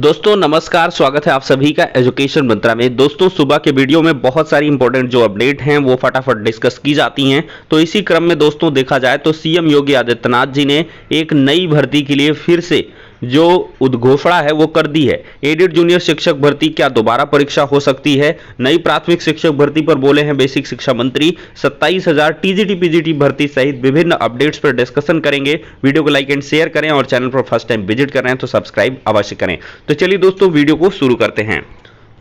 दोस्तों नमस्कार, स्वागत है आप सभी का एजुकेशन मंत्रा में। दोस्तों सुबह के वीडियो में बहुत सारी इंपॉर्टेंट जो अपडेट हैं वो फटाफट डिस्कस की जाती हैं। तो इसी क्रम में दोस्तों देखा जाए तो सीएम योगी आदित्यनाथ जी ने एक नई भर्ती के लिए फिर से जो उद्घोषणा है वो कर दी है। एडेड जूनियर शिक्षक भर्ती क्या दोबारा परीक्षा हो सकती है? नई प्राथमिक शिक्षक भर्ती पर बोले हैं बेसिक शिक्षा मंत्री। 27,000 टीजीटी पीजीटी भर्ती सहित विभिन्न अपडेट्स पर डिस्कशन करेंगे। वीडियो को लाइक एंड शेयर करें और चैनल पर फर्स्ट टाइम विजिट कर रहे हैं तो सब्सक्राइब अवश्य करें। तो चलिए दोस्तों वीडियो को शुरू करते हैं।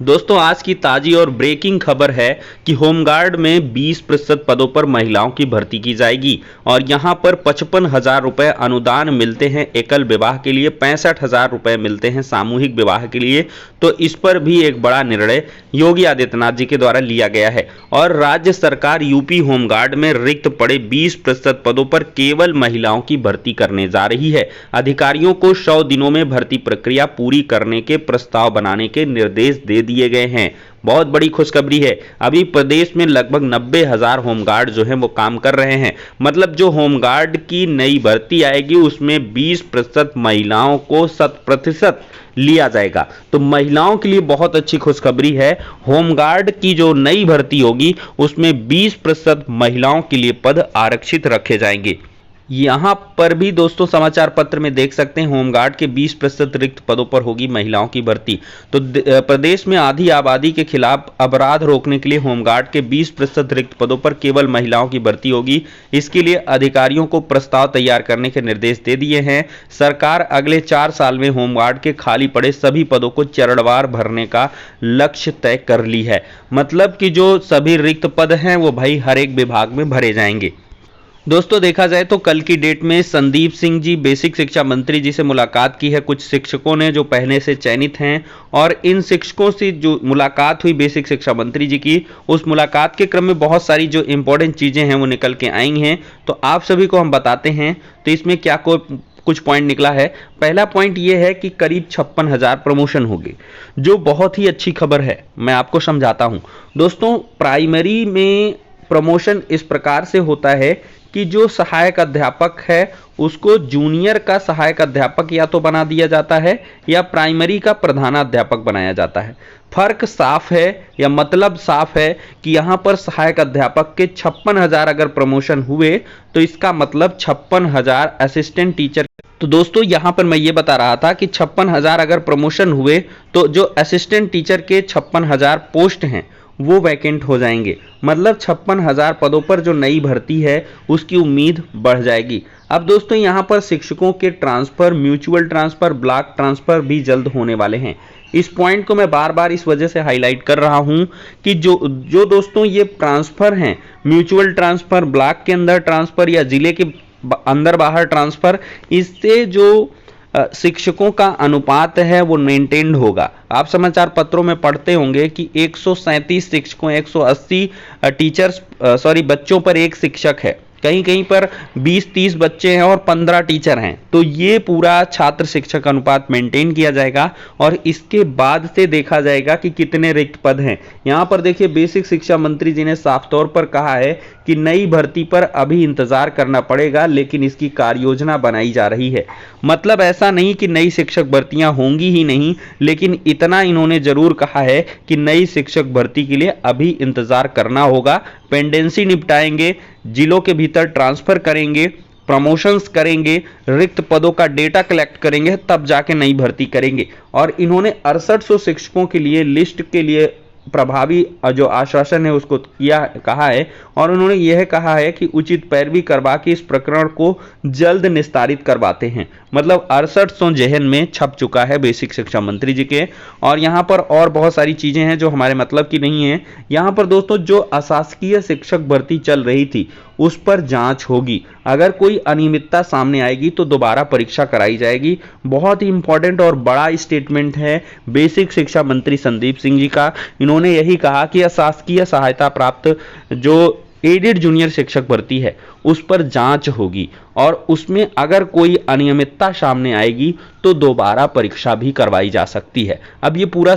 दोस्तों आज की ताजी और ब्रेकिंग खबर है कि होमगार्ड में 20% पदों पर महिलाओं की भर्ती की जाएगी और यहां पर 55,000 रुपए अनुदान मिलते हैं एकल विवाह के लिए, 65,000 रुपए मिलते हैं सामूहिक विवाह के लिए। तो इस पर भी एक बड़ा निर्णय योगी आदित्यनाथ जी के द्वारा लिया गया है और राज्य सरकार यूपी होमगार्ड में रिक्त पड़े 20% पदों पर केवल महिलाओं की भर्ती करने जा रही है। अधिकारियों को 100 दिनों में भर्ती प्रक्रिया पूरी करने के प्रस्ताव बनाने के निर्देश दे दिए गए हैं। बहुत बड़ी खुशखबरी है। अभी प्रदेश में लगभग 90,000 होमगार्ड जो हैं वो काम कर रहे हैं। मतलब जो होमगार्ड की नई भर्ती आएगी उसमें 20% महिलाओं को 100% लिया जाएगा। तो महिलाओं के लिए बहुत अच्छी खुशखबरी है। होमगार्ड की जो नई भर्ती होगी उसमें 20% महिलाओं के लिए पद आरक्षित रखे जाएंगे। यहां पर भी दोस्तों समाचार पत्र में देख सकते हैं होमगार्ड के 20% रिक्त पदों पर होगी महिलाओं की भर्ती। तो प्रदेश में आधी आबादी के खिलाफ अपराध रोकने के लिए होमगार्ड के 20% रिक्त पदों पर केवल महिलाओं की भर्ती होगी। इसके लिए अधिकारियों को प्रस्ताव तैयार करने के निर्देश दे दिए हैं। सरकार अगले 4 साल में होमगार्ड के खाली पड़े सभी पदों को चरणवार भरने का लक्ष्य तय कर ली है। मतलब कि जो सभी रिक्त पद हैं वो भाई हर एक विभाग में भरे जाएंगे। दोस्तों देखा जाए तो कल की डेट में संदीप सिंह जी बेसिक शिक्षा मंत्री जी से मुलाकात की है कुछ शिक्षकों ने जो पहले से चयनित हैं। और इन शिक्षकों से जो मुलाकात हुई बेसिक शिक्षा मंत्री जी की, उस मुलाकात के क्रम में बहुत सारी जो इंपॉर्टेंट चीजें हैं वो निकल के आई हैं। तो आप सभी को हम बताते हैं तो इसमें क्या कुछ पॉइंट निकला है। पहला पॉइंट ये है कि करीब 56,000 प्रमोशन होंगे, जो बहुत ही अच्छी खबर है। मैं आपको समझाता हूं। दोस्तों प्राइमरी में प्रमोशन इस प्रकार से होता है कि जो सहायक अध्यापक है उसको जूनियर का सहायक अध्यापक या तो बना दिया जाता है या प्राइमरी का प्रधानाध्यापक बनाया जाता है। फर्क साफ है या मतलब साफ है कि यहां पर सहायक अध्यापक के 56,000 अगर प्रमोशन हुए तो इसका मतलब 56,000 असिस्टेंट टीचर। तो दोस्तों यहां पर मैं ये बता रहा था कि 56,000 अगर प्रमोशन हुए तो जो असिस्टेंट टीचर के 56,000 पोस्ट हैं वो वैकेंट हो जाएंगे। मतलब 56,000 पदों पर जो नई भर्ती है उसकी उम्मीद बढ़ जाएगी। अब दोस्तों यहाँ पर शिक्षकों के transfer, mutual transfer, block transfer भी जल्द होने वाले हैं। इस पॉइंट को मैं बार बार इस वजह से हाईलाइट कर रहा हूं कि जो दोस्तों ये ट्रांसफर हैं, म्यूचुअल ट्रांसफर, ब्लॉक के अंदर ट्रांसफर या जिले के अंदर बाहर ट्रांसफर, इससे जो शिक्षकों का अनुपात है वो मेंटेन्ड होगा। आप समाचार पत्रों में पढ़ते होंगे कि 137 शिक्षकों, 180 बच्चों पर एक शिक्षक है। कहीं कहीं पर 20-30 बच्चे हैं और 15 टीचर हैं। तो ये पूरा छात्र शिक्षक अनुपात मेंटेन किया जाएगा और इसके बाद से देखा जाएगा कि कितने रिक्त पद हैं। यहाँ पर देखिए बेसिक शिक्षा मंत्री जी ने साफ तौर पर कहा है कि नई भर्ती पर अभी इंतजार करना पड़ेगा, लेकिन इसकी कार्य योजना बनाई जा रही है। मतलब ऐसा नहीं कि नई शिक्षक भर्तियां होंगी ही नहीं, लेकिन इतना इन्होंने जरूर कहा है कि नई शिक्षक भर्ती के लिए अभी इंतजार करना होगा। पेंडेंसी निपटाएंगे, जिलों के भीतर ट्रांसफर करेंगे, प्रमोशंस करेंगे, रिक्त पदों का डेटा कलेक्ट करेंगे, तब जाके नई भर्ती करेंगे। और इन्होंने 6800 शिक्षकों के लिए लिस्ट के लिए प्रभावी जो आश्वासन है उसको कहा है और उन्होंने यह कहा है कि उचित पैरवी करवा के इस प्रकरण को जल्द निस्तारित करवाते हैं। मतलब 6800 जहन में छप चुका है बेसिक शिक्षा मंत्री जी के। और यहाँ पर और बहुत सारी चीजें हैं जो हमारे मतलब की नहीं है। यहाँ पर दोस्तों जो अशासकीय शिक्षक भर्ती चल रही थी उस पर जांच होगी। अगर कोई अनियमितता सामने आएगी तो दोबारा परीक्षा कराई जाएगी। बहुत ही इंपॉर्टेंट और बड़ा स्टेटमेंट है बेसिक शिक्षा मंत्री संदीप सिंह जी का। इन्होंने यही कहा कि अशासकीय सहायता प्राप्त जो एडेड जूनियर शिक्षक भर्ती है उस पर जांच होगी और उसमें अगर कोई अनियमितता सामने आएगी तो दोबारा परीक्षा भी करवाई जा सकती है। अब ये पूरा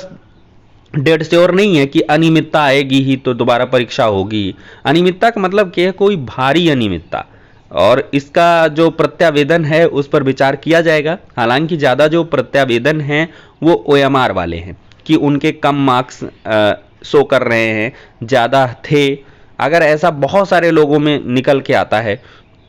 डेट श्योर नहीं है कि अनियमितता आएगी ही तो दोबारा परीक्षा होगी। अनियमितता का मतलब क्या है? कोई भारी अनियमितता। और इसका जो प्रत्यावेदन है उस पर विचार किया जाएगा। हालांकि ज़्यादा जो प्रत्यावेदन हैं वो OMR वाले हैं कि उनके कम मार्क्स शो कर रहे हैं, ज़्यादा थे। अगर ऐसा बहुत सारे लोगों में निकल के आता है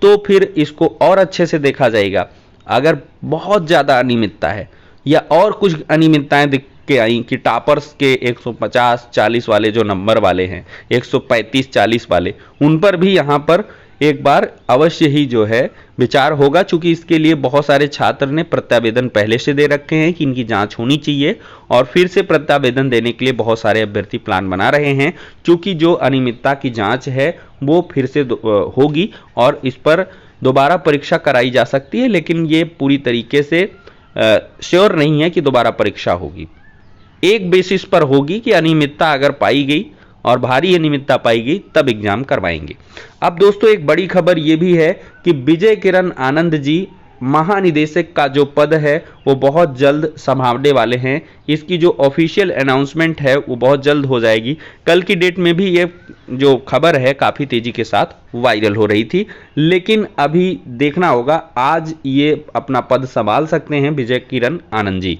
तो फिर इसको और अच्छे से देखा जाएगा। अगर बहुत ज़्यादा अनियमितता है या और कुछ अनियमितताएं दिख के आई कि टॉपर्स के 150-40 वाले जो नंबर वाले हैं, 135-40 वाले, उन पर भी यहाँ पर एक बार अवश्य ही जो है विचार होगा, चूंकि इसके लिए बहुत सारे छात्र ने प्रत्यावेदन पहले से दे रखे हैं कि इनकी जांच होनी चाहिए और फिर से प्रत्यावेदन देने के लिए बहुत सारे अभ्यर्थी प्लान बना रहे हैं, क्योंकि जो अनियमितता की जांच है वो फिर से होगी और इस पर दोबारा परीक्षा कराई जा सकती है, लेकिन ये पूरी तरीके से श्योर नहीं है कि दोबारा परीक्षा होगी। एक बेसिस पर होगी कि अनियमितता अगर पाई गई और भारी अनियमितता पाई गई तब एग्जाम करवाएंगे। अब दोस्तों एक बड़ी खबर यह भी है कि विजय किरण आनंद जी महानिदेशक का जो पद है वो बहुत जल्द संभालने वाले हैं। इसकी जो ऑफिशियल अनाउंसमेंट है वो बहुत जल्द हो जाएगी। कल की डेट में भी ये जो खबर है काफ़ी तेज़ी के साथ वायरल हो रही थी, लेकिन अभी देखना होगा आज ये अपना पद संभाल सकते हैं विजय किरण आनंद जी।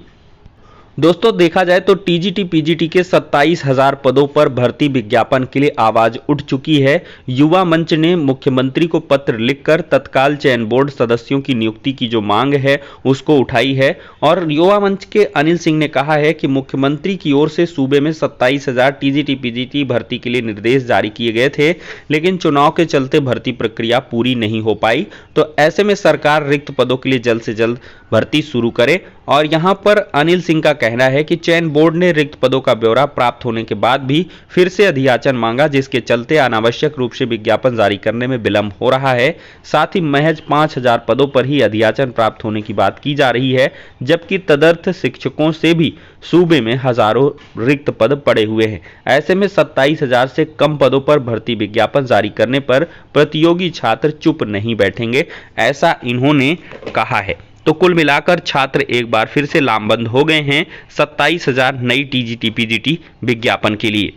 दोस्तों देखा जाए तो टीजीटी पीजीटी के 27,000 पदों पर भर्ती विज्ञापन के लिए आवाज उठ चुकी है। युवा मंच ने मुख्यमंत्री को पत्र लिखकर तत्काल चयन बोर्ड सदस्यों की नियुक्ति की जो मांग है उसको उठाई है और युवा मंच के अनिल सिंह ने कहा है कि मुख्यमंत्री की ओर से सूबे में 27,000 टीजीटी पीजीटी भर्ती के लिए निर्देश जारी किए गए थे, लेकिन चुनाव के चलते भर्ती प्रक्रिया पूरी नहीं हो पाई। तो ऐसे में सरकार रिक्त पदों के लिए जल्द से जल्द भर्ती शुरू करे। और यहां पर अनिल सिंह का कहना है कि चयन बोर्ड ने रिक्त पदों का ब्यौरा प्राप्त होने के बाद भी फिर से अधियाचन मांगा, जिसके चलते अनावश्यक रूप से विज्ञापन जारी करने में विलंब हो रहा है। साथ ही महज 5,000 पदों पर ही अधियाचन प्राप्त होने की बात की जा रही है, जबकि तदर्थ शिक्षकों से भी सूबे में हजारों रिक्त पद पड़े हुए हैं। ऐसे में 27,000 से कम पदों पर भर्ती विज्ञापन जारी करने पर प्रतियोगी छात्र चुप नहीं बैठेंगे, ऐसा इन्होंने कहा है। तो कुल मिलाकर छात्र एक बार फिर से लामबंद हो गए हैं 27,000 नई टीजीटी पीजीटी विज्ञापन के लिए।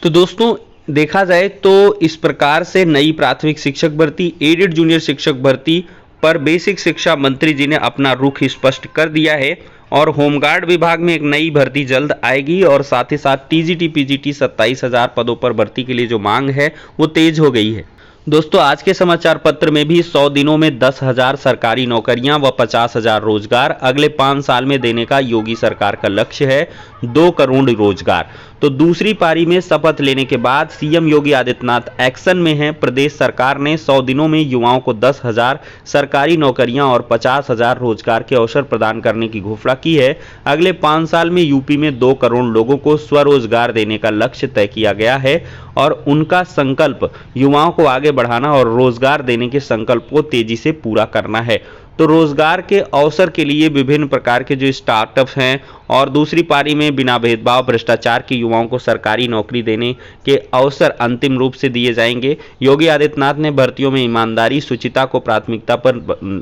तो दोस्तों देखा जाए तो इस प्रकार से नई प्राथमिक शिक्षक भर्ती, एडेड जूनियर शिक्षक भर्ती पर बेसिक शिक्षा मंत्री जी ने अपना रुख स्पष्ट कर दिया है और होमगार्ड विभाग में एक नई भर्ती जल्द आएगी और साथ ही साथ टीजीटी पीजीटी 27,000 पदों पर भर्ती के लिए जो मांग है वो तेज हो गई है। दोस्तों आज के समाचार पत्र में भी 100 दिनों में 10,000 सरकारी नौकरियां व 50,000 रोजगार, अगले 5 साल में देने का योगी सरकार का लक्ष्य है 2 करोड़ रोजगार। तो दूसरी पारी में शपथ लेने के बाद सीएम योगी आदित्यनाथ एक्शन में हैं। प्रदेश सरकार ने 100 दिनों में युवाओं को 10,000 सरकारी नौकरियां और 50,000 रोजगार के अवसर प्रदान करने की घोषणा की है। अगले 5 साल में यूपी में 2 करोड़ लोगों को स्वरोजगार देने का लक्ष्य तय किया गया है और उनका संकल्प युवाओं को आगे बढ़ाना और रोजगार देने के संकल्प को तेजी से पूरा करना है। तो रोजगार के अवसर के लिए विभिन्न प्रकार के जो स्टार्टअप हैं और दूसरी पारी में बिना भेदभाव भ्रष्टाचार के युवाओं को सरकारी नौकरी देने के अवसर अंतिम रूप से दिए जाएंगे। योगी आदित्यनाथ ने भर्तियों में ईमानदारी, शुचिता को प्राथमिकता पर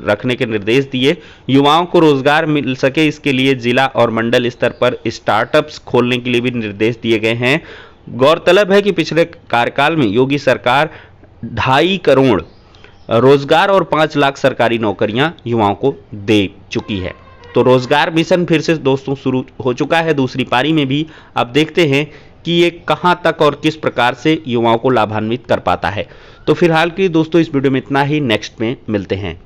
रखने के निर्देश दिए। युवाओं को रोजगार मिल सके इसके लिए जिला और मंडल स्तर पर स्टार्टअप्स खोलने के लिए भी निर्देश दिए गए हैं। गौरतलब है कि पिछले कार्यकाल में योगी सरकार 2.5 करोड़ रोजगार और 5 लाख सरकारी नौकरियां युवाओं को दे चुकी है। तो रोजगार मिशन फिर से दोस्तों शुरू हो चुका है दूसरी पारी में भी। अब देखते हैं कि ये कहां तक और किस प्रकार से युवाओं को लाभान्वित कर पाता है। तो फिलहाल के लिए दोस्तों इस वीडियो में इतना ही, नेक्स्ट में मिलते हैं।